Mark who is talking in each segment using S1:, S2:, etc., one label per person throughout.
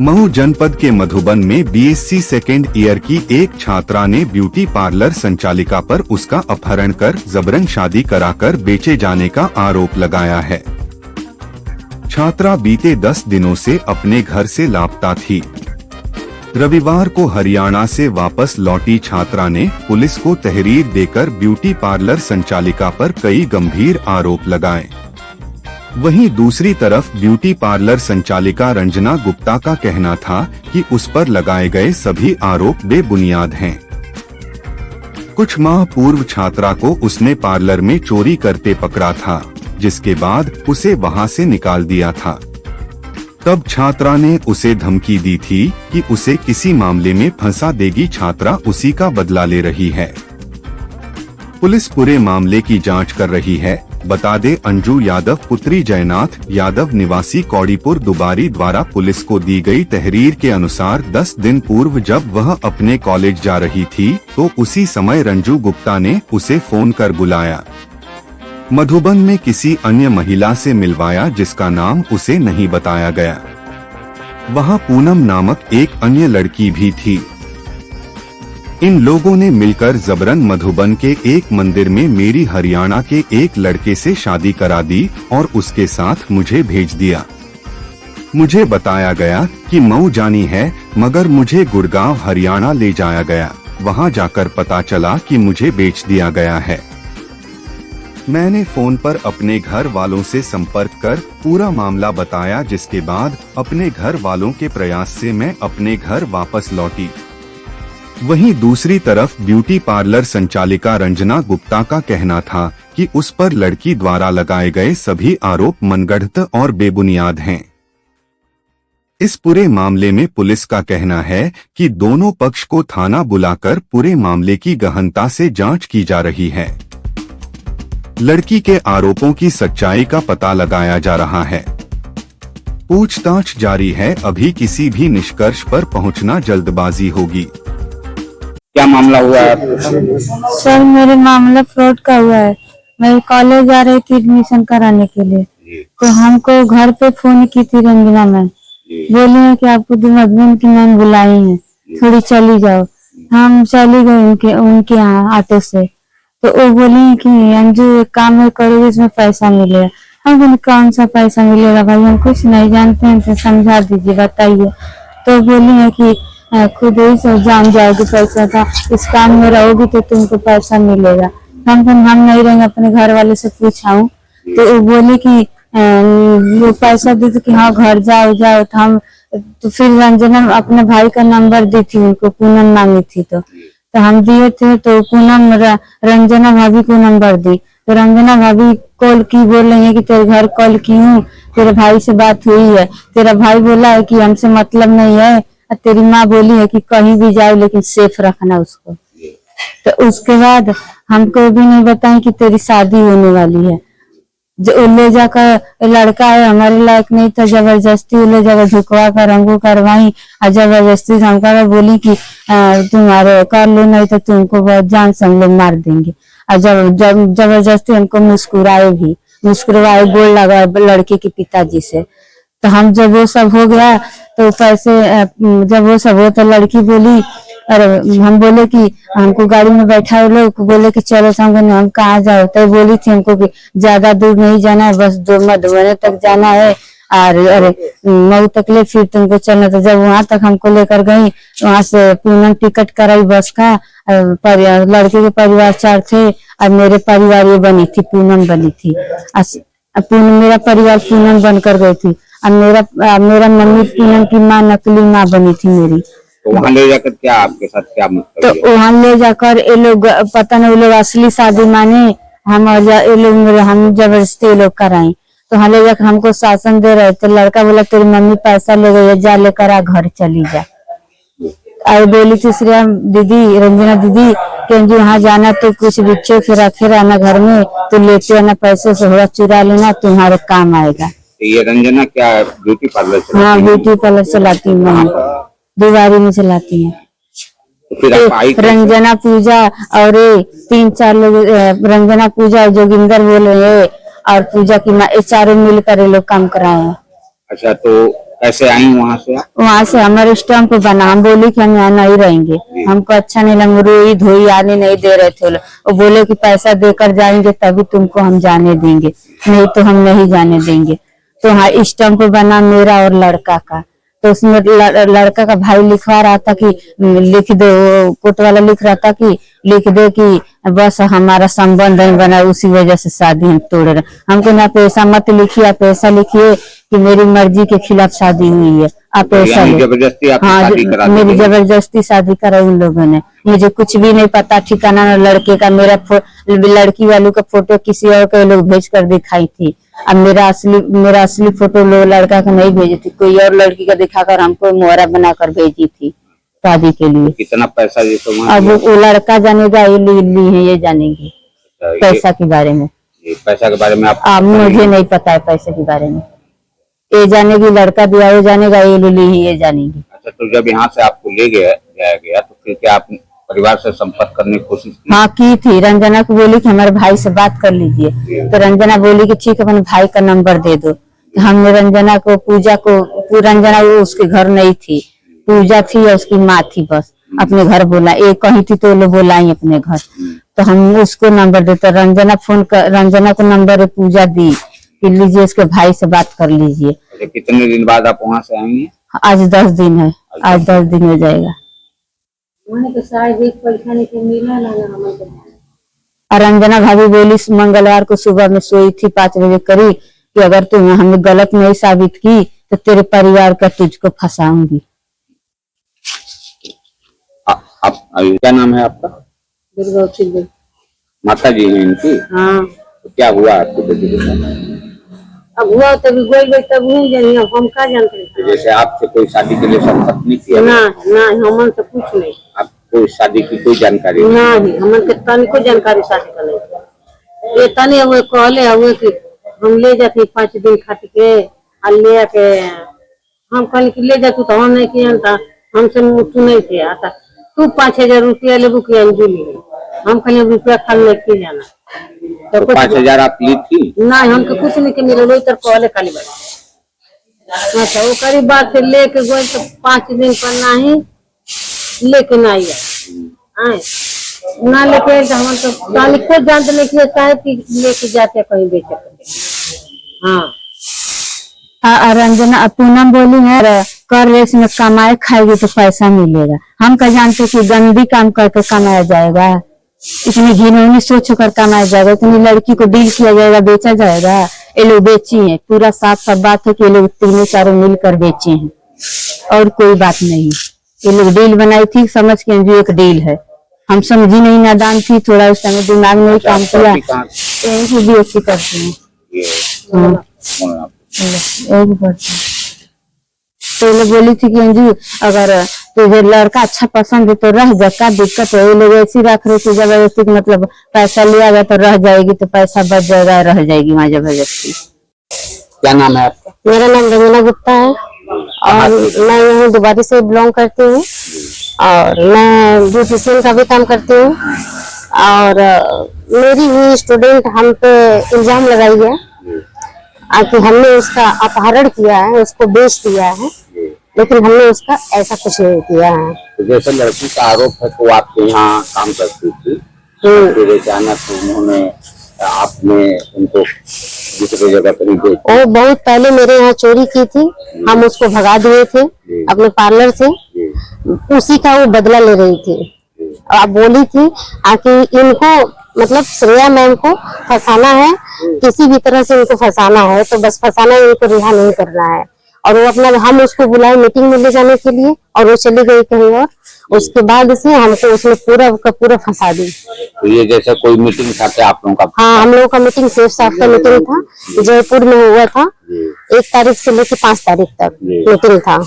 S1: मऊ जनपद के मधुबन में बीएससी सेकेंड ईयर की एक छात्रा ने ब्यूटी पार्लर संचालिका पर उसका अपहरण कर जबरन शादी कराकर बेचे जाने का आरोप लगाया है। छात्रा बीते 10 दिनों से अपने घर से लापता थी। रविवार को हरियाणा से वापस लौटी छात्रा ने पुलिस को तहरीर देकर ब्यूटी पार्लर संचालिका पर कई गंभीर आरोप लगाए। वहीं दूसरी तरफ ब्यूटी पार्लर संचालिका रंजना गुप्ता का कहना था कि उस पर लगाए गए सभी आरोप बेबुनियाद हैं। कुछ माह पूर्व छात्रा को उसने पार्लर में चोरी करते पकड़ा था, जिसके बाद उसे वहां से निकाल दिया था। तब छात्रा ने उसे धमकी दी थी कि उसे किसी मामले में फंसा देगी। छात्रा उसी का बदला ले रही है। पुलिस पूरे मामले की जांच कर रही है। बता दे, अंजू यादव पुत्री जयनाथ यादव निवासी कौड़ीपुर दुबारी द्वारा पुलिस को दी गई तहरीर के अनुसार 10 दिन पूर्व जब वह अपने कॉलेज जा रही थी तो उसी समय रंजू गुप्ता ने उसे फोन कर बुलाया। मधुबन में किसी अन्य महिला से मिलवाया जिसका नाम उसे नहीं बताया गया। वहां पूनम नामक एक अन्य लड़की भी थी। इन लोगों ने मिलकर जबरन मधुबन के एक मंदिर में मेरी हरियाणा के एक लड़के से शादी करा दी और उसके साथ मुझे भेज दिया। मुझे बताया गया कि मऊ जानी है, मगर मुझे गुड़गांव हरियाणा ले जाया गया। वहां जाकर पता चला कि मुझे बेच दिया गया है। मैंने फोन पर अपने घर वालों से संपर्क कर पूरा मामला बताया, जिसके बाद अपने घर वालों के प्रयास से मैं अपने घर वापस लौटी। वहीं दूसरी तरफ ब्यूटी पार्लर संचालिका रंजना गुप्ता का कहना था कि उस पर लड़की द्वारा लगाए गए सभी आरोप मनगढ़ंत और बेबुनियाद हैं। इस पूरे मामले में पुलिस का कहना है कि दोनों पक्ष को थाना बुलाकर पूरे मामले की गहनता से जांच की जा रही है। लड़की के आरोपों की सच्चाई का पता लगाया जा रहा है। पूछताछ जारी है। अभी किसी भी निष्कर्ष पर पहुंचना जल्दबाजी होगी।
S2: क्या मामला हुआ है?
S3: सर, मेरे मामला फ्रॉड का हुआ है। मैं कॉलेज जा रही थी एडमिशन कराने के लिए, तो हमको घर पे फोन की थी रंजना मैम। बोली है कि आपको मधुबन की मैम बुलाई है, थोड़ी चली जाओ। हम चली गए उनके यहाँ ऑटो से। तो वो बोली कि अंजू एक काम करोगे, इसमें पैसा मिलेगा। हम बोले कौन सा पैसा मिलेगा भाई, हम कुछ नहीं जानते हैं, तो समझा दीजिए, बताइए। तो बोली है कि खुद ही सब जान जाओगे पैसा का, इस काम में रहोगी तो तुमको पैसा मिलेगा। हम नहीं रहेंगे, अपने घर वाले से पूछाऊं। तो वो बोली कि वो पैसा दी तो कि हाँ घर जाओ। तो हम तो फिर रंजना अपने भाई का नंबर दी थी उनको, पूनम मांगी थी तो हम दिए थे। तो पूनम रंजना भाभी को नंबर दी, तो रंजना भाभी कॉल की, बोल रही है कि तेरे घर कॉल की हूँ, तेरे भाई से बात हुई है। तेरा भाई बोला है कि हमसे मतलब नहीं है, तेरी माँ बोली है कि कहीं भी जाओ लेकिन सेफ रखना उसको। तो उसके बाद हमको भी नहीं बताएं कि तेरी शादी होने वाली है। जो ले जाकर लड़का है हमारे लायक नहीं था, जबरदस्ती ले जाकर झुकवा कर हमको करवाई और जबरदस्ती धमका बोली कि तुम्हारे कर लो, नहीं तो तुमको बहुत जान से हम लोग मार देंगे। और जबरदस्ती हमको मुस्कुराए गोल लगा लड़के के पिताजी से। तो हम जब वो सब हो गया तो पैसे जब वो सब हो तो लड़की बोली, अरे हम बोले कि हमको गाड़ी में बैठा लोग, बोले कि चलो हम कहाँ जाओ। तो बोली थी हमको कि ज्यादा दूर नहीं जाना है, बस मधुबन तक जाना है और अरे मऊ तक ले, फिर तुमको चलना। तो जब वहां तक हमको लेकर गई, वहां से पूनम टिकट कराई बस का। लड़के के परिवार 4 थे और मेरे परिवार ये बनी थी, पूनम बनी थी। मेरा परिवार पूनम बनकर गई थी और मेरा मम्मी पूनम की माँ नकली माँ बनी थी मेरी।
S2: तो वहाँ ले जाकर क्या आपके साथ क्या मतलब?
S3: तो वहाँ ले जाकर ये लोग पता नहीं, वो लोग असली शादी माने हम, और ये लोग हम जबरदस्ती ये लोग कराई। तो वहाँ ले जाकर हमको शासन दे रहे। तो लड़का बोला तेरी मम्मी पैसा ले गई है, जा लेकर आ, घर चली जा। और बोली तीसरी दीदी रंजना दीदी कि वहाँ जाना तो कुछ बच्चों के रखे रहना घर में, तो लेते आना पैसे से थोड़ा चुरा लेना, तुम्हारे काम आएगा।
S2: ये रंजना क्या ब्यूटी पार्लर चलाती है?
S3: हाँ, ब्यूटी पार्लर चलाती हूँ, दुबारी में चलाती है।
S2: तो फिर
S3: रंजना पूजा और 3-4 लोग, रंजना पूजा जोगिंदर बोल रहे हैं और पूजा की माँ, चारों मिलकर ये लोग काम कराए हैं।
S2: अच्छा, तो कैसे आई वहां से आप?
S3: वहाँ से हमारे स्टैम्प बना, हम बोले कि हम यहाँ नहीं रहेंगे, हमको अच्छा नहीं लगा, रोई धोई आने नहीं दे रहे थे। वो बोले कि पैसा देकर जाएंगे तभी तुमको हम जाने देंगे, नहीं तो हम नहीं जाने देंगे। तो हाँ स्टैम्प बना मेरा और लड़का का, तो उसमें लड़का का भाई लिखवा रहा था कि लिख दो, कोर्ट वाला लिख रहा था कि लिख दे कि बस हमारा संबंध नहीं बना, उसी वजह से शादी हम तोड़ रहे। हमको ना पैसा मत लिखिए, आप ऐसा लिखिए कि मेरी मर्जी के खिलाफ शादी हुई है, आप ऐसा
S2: यानी जबरदस्ती आपकी
S3: हाँ
S2: शादी करा दी
S3: मेरी
S2: गई?
S3: जबरदस्ती शादी कराई उन लोगों ने, मुझे कुछ भी नहीं पता ठिकाना ना लड़के का, मेरा लड़की वालों का फोटो किसी और के लोग भेज कर दिखाई थी। अब मेरा असली फोटो लोग लड़का का नहीं भेजी थी, कोई और लड़की का दिखाकर हमको मोहरा बनाकर भेजी थी शादी के लिए।
S2: कितना पैसा जैसे वहाँ
S3: अब
S2: दिया?
S3: वो लड़का जानेगा, इल्ली है ये जानेंगे पैसा के बारे में।
S2: ये पैसा के बारे में आप
S3: मुझे नहीं पता है पैसे के बारे में, ये जानेगी लड़का दिया, वो जानेगा, ये जानेगी।
S2: अच्छा, तो जब यहाँ से आपको जाया गया तो फिर क्या आप परिवार से संपर्क करने की कोशिश की?
S3: हाँ की थी, रंजना को बोली कि हमारे भाई से बात कर लीजिए, तो रंजना बोली कि ठीक है अपने भाई का नंबर दे दो। तो हमने रंजना को रंजना वो उसके घर नहीं थी, पूजा थी और उसकी माँ थी, बस अपने घर बोला, एक कहीं थी तो लोग बोलाई अपने घर, तो हम उसको नंबर देते। रंजना को नंबर पूजा दी कि लीजिए इसके भाई से बात कर लीजिए।
S2: अच्छा, कितने दिन बाद आप वहाँ से आएंगे?
S3: आज 10 दिन है, आज 10 दिन हो जाएगा। और रंजना भाभी बोली मंगलवार को सुबह में सोई थी 5 बजे करीब कि अगर तुम हमें गलत नहीं साबित की तो तेरे परिवार का तुझको फंसाऊंगी।
S2: आप क्या नाम है आपका?
S3: दुर्गा
S2: माता जी हैं इनकी?
S3: हाँ,
S2: तो क्या हुआ आपकी बेटी के साथ?
S3: अब हुआ तभी गोल तब हम क्या जानते हैं।
S2: तो जैसे आपसे कोई शादी के लिए संपर्क नहीं किया?
S3: ना हमन से कुछ नहीं,
S2: आपको शादी की कोई जानकारी नहीं?
S3: नहीं हमन के तनी को जानकारी शादी का नहीं। ये तनी हुए कहले हुए कि हम ले जाते 5 दिन खातिर के ले के, हम कहले कि ले जा तू, तो हम नहीं किया, हमसे तू नहीं थे आता, तू 5000 रुपया लेबू की अंजुली, हम कहले रुपया खाली लेके जाना।
S2: तो 5000 आप ली थी?
S3: नहीं हमको कुछ नहीं के मिले, तर कहले खाली बात। अच्छा वो करी बात से लेके गए तो 5 दिन पर नहीं लेके ना आए ना लेके, तो हम तो खुद जानते नहीं कि शायद लेके जाते कहीं बेचे। हाँ रंजना पूनम बोली है कर रहे इसमें कमाए खाएगी तो पैसा मिलेगा, हम क्या जानते कि गंदी काम करके कमाया जाएगा, इतनी घिनौनी सोच कर कमाया जाएगा, इतनी लड़की को डील किया जाएगा, बेचा जाएगा। ये लोग बेची है, पूरा साफ बात है कि ये लोग 3-4 मिलकर बेचे हैं और कोई बात नहीं। ये लोग डील बनाई थी समझ के जो एक डील है, हम समझी नहीं, नादान थी थोड़ा, उस समय दिमाग में काम किया, यही से भी करते हैं। तो लोग बोली थी कि अंजू अगर तुझे लड़का अच्छा पसंद है तो रह जा, क्या दिक्कत है। ये लोग ऐसी रख रहे थे जबरदस्ती, मतलब पैसा लिया गया तो रह जाएगी, तो पैसा बच जाएगा, रह जाएगी वहाँ जबरदस्ती।
S2: क्या नाम है आपका?
S3: मेरा नाम रंजना गुप्ता है और मैं यहाँ दुबारी से बिलोंग करती हूँ और मैं ब्यूटिशियन का भी काम करती हूँ। और मेरी ही स्टूडेंट हम पे इल्जाम लगाई है कि हमने उसका अपहरण किया है, उसको बेच दिया है, लेकिन हमने उसका ऐसा कुछ नहीं किया है।
S2: तो जैसे लड़की का आरोप है तो आपके यहाँ काम करती थी, फिर अचानक उन्होंने आपने उनको दूसरी जगह पर ही बेच?
S3: वो बहुत पहले मेरे यहाँ चोरी की थी, हम उसको भगा दिए थे अपने पार्लर से, उसी का वो बदला ले रही थी। आप बोली थी कि इनको मतलब श्रेया मैम को फंसाना है, किसी भी तरह से इनको फंसाना है, तो बस फंसाना है, इनको रिहा नहीं करना है। और वो अपना हम उसको बुलाए मीटिंग में ले जाने के लिए और वो चली गई कहीं और, उसके बाद से हमको उसने पूरा का पूरा फंसा दी।
S2: तो ये जैसे कोई मीटिंग था क्या आप लोगों का?
S3: हाँ हम लोगों का मीटिंग सेफ साफ का मीटिंग था, जयपुर में हुआ था, 1 तारीख से लेकर 5 तारीख तक मीटिंग था।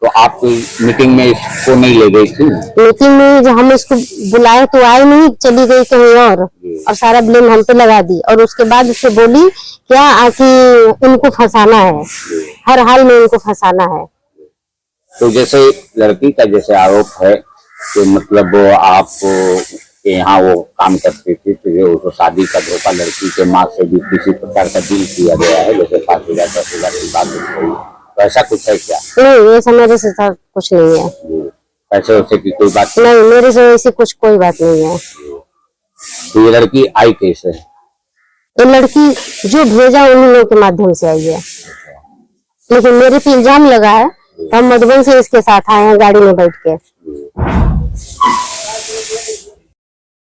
S2: तो आप मीटिंग में इसको नहीं ले गई थी?
S3: मीटिंग में जो हम इसको बुलाए तो आई नहीं, चली गई कहीं और सारा ब्लेम हम पे लगा दी। और उसके बाद उससे बोली क्या कि इनको फंसाना है, हर हाल में इनको फंसाना है।
S2: तो जैसे लड़की का जैसे आरोप है कि मतलब आप यहाँ वो काम करती थी, फिर उसको शादी का धोखा, लड़की के माँ से भी किसी प्रकार का डील किया गया है, जैसे 5000 10,000 की बात हुई, तो ऐसा कुछ है क्या?
S4: नहीं, ऐसा मेरे से कुछ नहीं है।
S2: पैसे वैसे की कोई बात
S4: नहीं, मेरे से ऐसी कुछ कोई बात नहीं है।
S2: तो ये लड़की आई कैसे?
S4: ये लड़की जो भेजा उन लोगों के माध्यम से आई है, लेकिन मेरे पे इल्जाम लगा है। हम मधुबन से इसके साथ आए हैं गाड़ी में बैठ के।